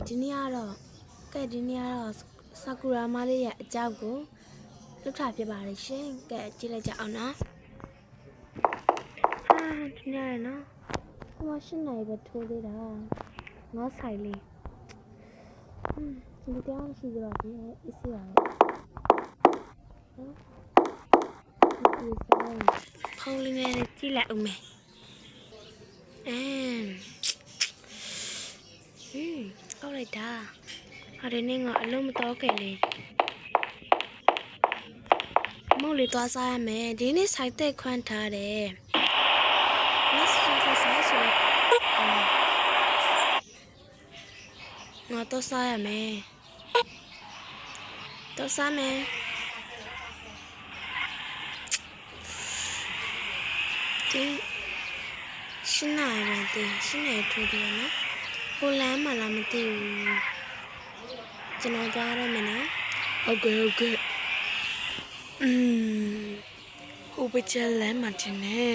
ဒီနေ့ကတော့ဆာကူရာမလေးရဲ့အကြောင်းကိုလွတ်ထားပြပါရရှင်ကဲကြည့်လိုက်ကြအောင်နော်ဒီနေ့နော်ဟိုရှင်းနေပဲထိုးသေးတာငါဆိုင်လေးဒီတောင်ရှိကြတော့ဒီအစ်စီရဒီဆိုင်ဖောင်းလေးနဲ့ကြည့်လိုက်ဦးမယ်ကောက်လိုက်တာဟာဒီနေ့ကအလုံးမတော်ခဲ့လေမုတ်လေးသွားစားရမယ်ဒီနေ့ဆိုင်သက်ခွန်းထားတယ်မစ်ဆိုင်ဆိုငါတော့စားရမယ်တော့စားမယ်ဒီရှင်းနိုင်တယ်ရှင်းနေထိုးတယ်နော်ဟိုလမ်းမှာလာမသိဘူးကျွန်တော်သွားရမယ်နော်ဟုတ်ကဲ့ဟိုဘချလမ်းမှာတင်နေ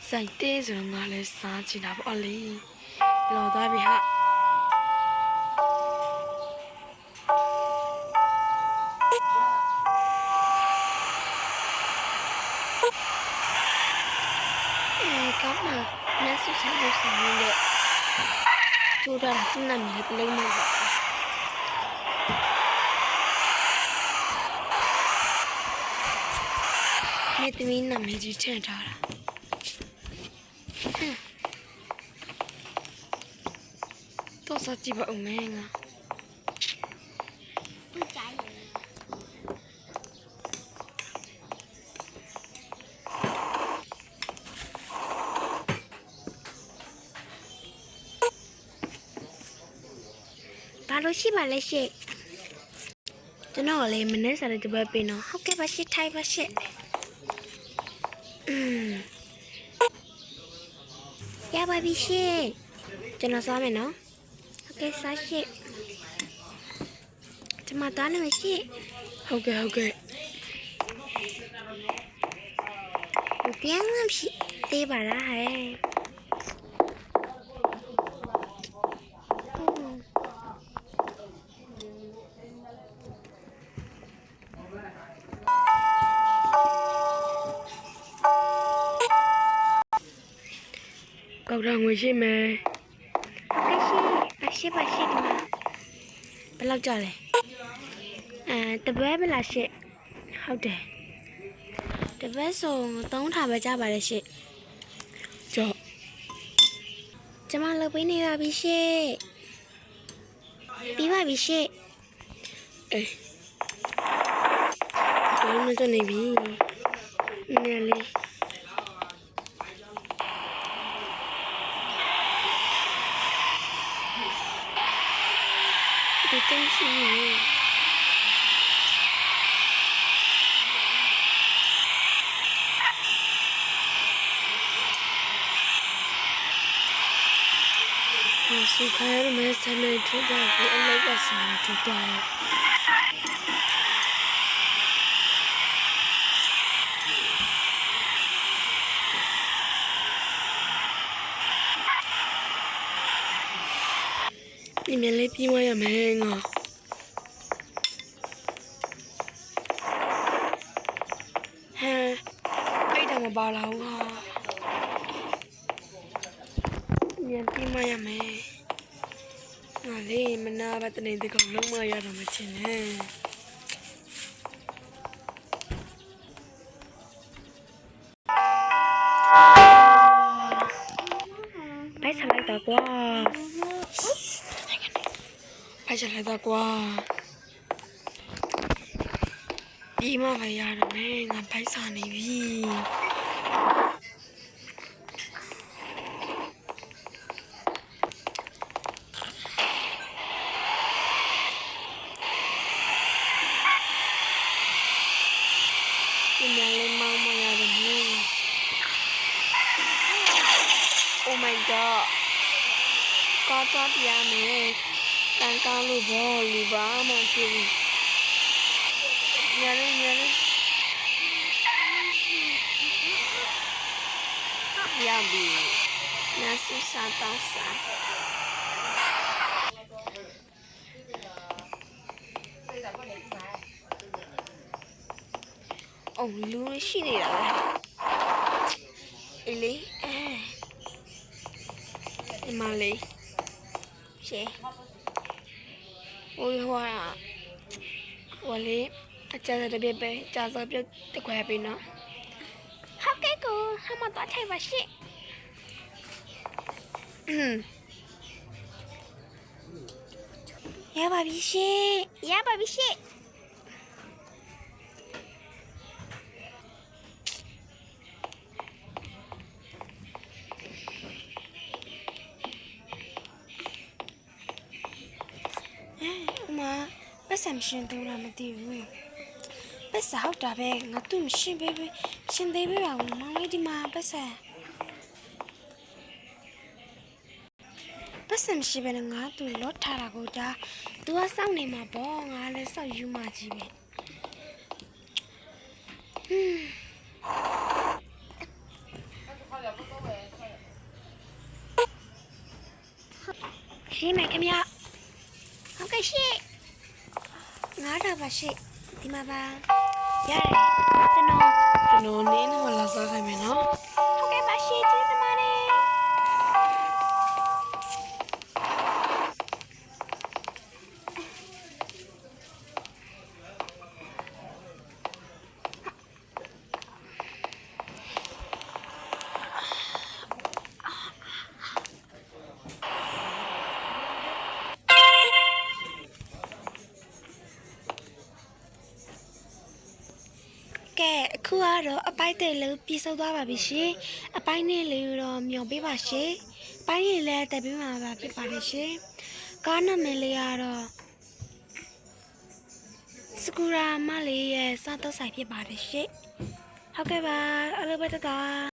စိုက်သေးဆိုတော့ငါလည်းစားချင်တာပေါ့လေလော်သွားပြီဟာကောင်းမှာနတ်ဆုစားလို့ဆိုင်နေကျိုးတာသူ့နာမည်ကလေးမဟုတ်ပါဘူးမြေသမီးနာမည်ကြီးထည့်ထားတာတော့စားကြည့်ပါဦးမင်းကဘာလို့ရှိပါလဲရှင့်ကျွန်တော်လည်းမနေ့စားတဲ့ဘက်ပြင်တော့ဟုတ်ကဲ့ပါရှင့်ထိုင်ပါရှင့်ရပါပြီရှင့်ကျွန်တော်စားမယ်နော်ဟုတ်ကဲ့စားရှင့်ကျွန်မသားနေရှင့်ဟုတ်ကဲ့ပြန်လာပြီသေးပါလားဟဲ့ကောက်တော့ငွေရှိမယ်ဟုတ်ကဲ့ရှိပါဒီမှာဘယ်လောက်ကြလဲတပွဲပဲလားရှင့်ဟုတ်တယ်တပွဲဆို3ထားပဲကြပါလေရှင့်ကြော့ကျမလုပ်ပေးနေပါပြီရှင့်ပြီးပါပြီရှင့်ဘာမှမလုပ်နေပြီနည်းလေးဒီတင်ရှိနေစုခိုင်းရမယ်ဆယ်နေထူတာဒီအလိုက်ကဆယ်နေထူတာဒီမလေးပြီးမရမယ်ငါအဲ့ဒါမပါလာဘူးဟာမြန်ပြီးမရမယ်ငါလေးမနာပါတနေတဲ့ကောင်လုံးမရတော့မချင်နဲ့ဘိုက်ဆက်လိုက်တော့ကွာဘိုက်ဆက်လိုက်တော့ကွာဒီမှာပဲရတယ်မယ်ငါဘိုက်စားနေပြီဒီမှာလည်းမောင်းမရတယ်မယ် Oh my god ကောင်းတော့ပြမယ်ကန်ကောင်းလို့ဘောလူပါမှဖြစ်ဘူးညနေရပြီနတ်ဆူစားတော့စား အောင်လူရှိနေတာပဲအေးလေဒီမလေးရှေဟိုလေအကျတဲ့ပြပဲကြာစောပြတခွဲပြီနော်ဟုတ်ကဲ့ကိုဟမတော့ထိုင်ပါရှေရပါပြီရှေရပါပြီရှေပတ်စံရှင်တော့မသိဘူးပတ်စဟုတ်တာပဲငါသူ့မရှင်ပေးရှင်သေးပေးပါဦးမောင်လေးဒီမှာပတ်စံမရှိပဲငါသူ့လော့ထားတာကိုဒါသူကစောင့်နေမှာပေါ့ငါလည်းစောင့်ယူမှကြီးပဲရှင်းမယ်ခင်ဗျဟုတ်ကဲ့ရှင်းငါတော့ပါရှင်းဒီမှာပါရတယ်ကျွန်တော်နင်းတော့လာစားခိုင်းမယ်နော်ဟုတ်ကဲ့ပါရှင်းကျေးဇူးပါတယ်ကဲအခုကတော့အပိုင်းတဲ့လို့ပြေဆုံးသွားပါပြီရှင်အပိုင်းနဲ့လေးတော့မျောပေးပါရှင်ပိုင်းရင်လည်းတက်ပေးမှာပါဖြစ်ပါတယ်ရှင်ကားနာမည်လေးကတော့စကူရာမလေးရဲ့စားတော့ဆိုင်ဖြစ်ပါတယ်ရှင်ဟုတ်ကဲ့ပါအားလုံးပဲတတာ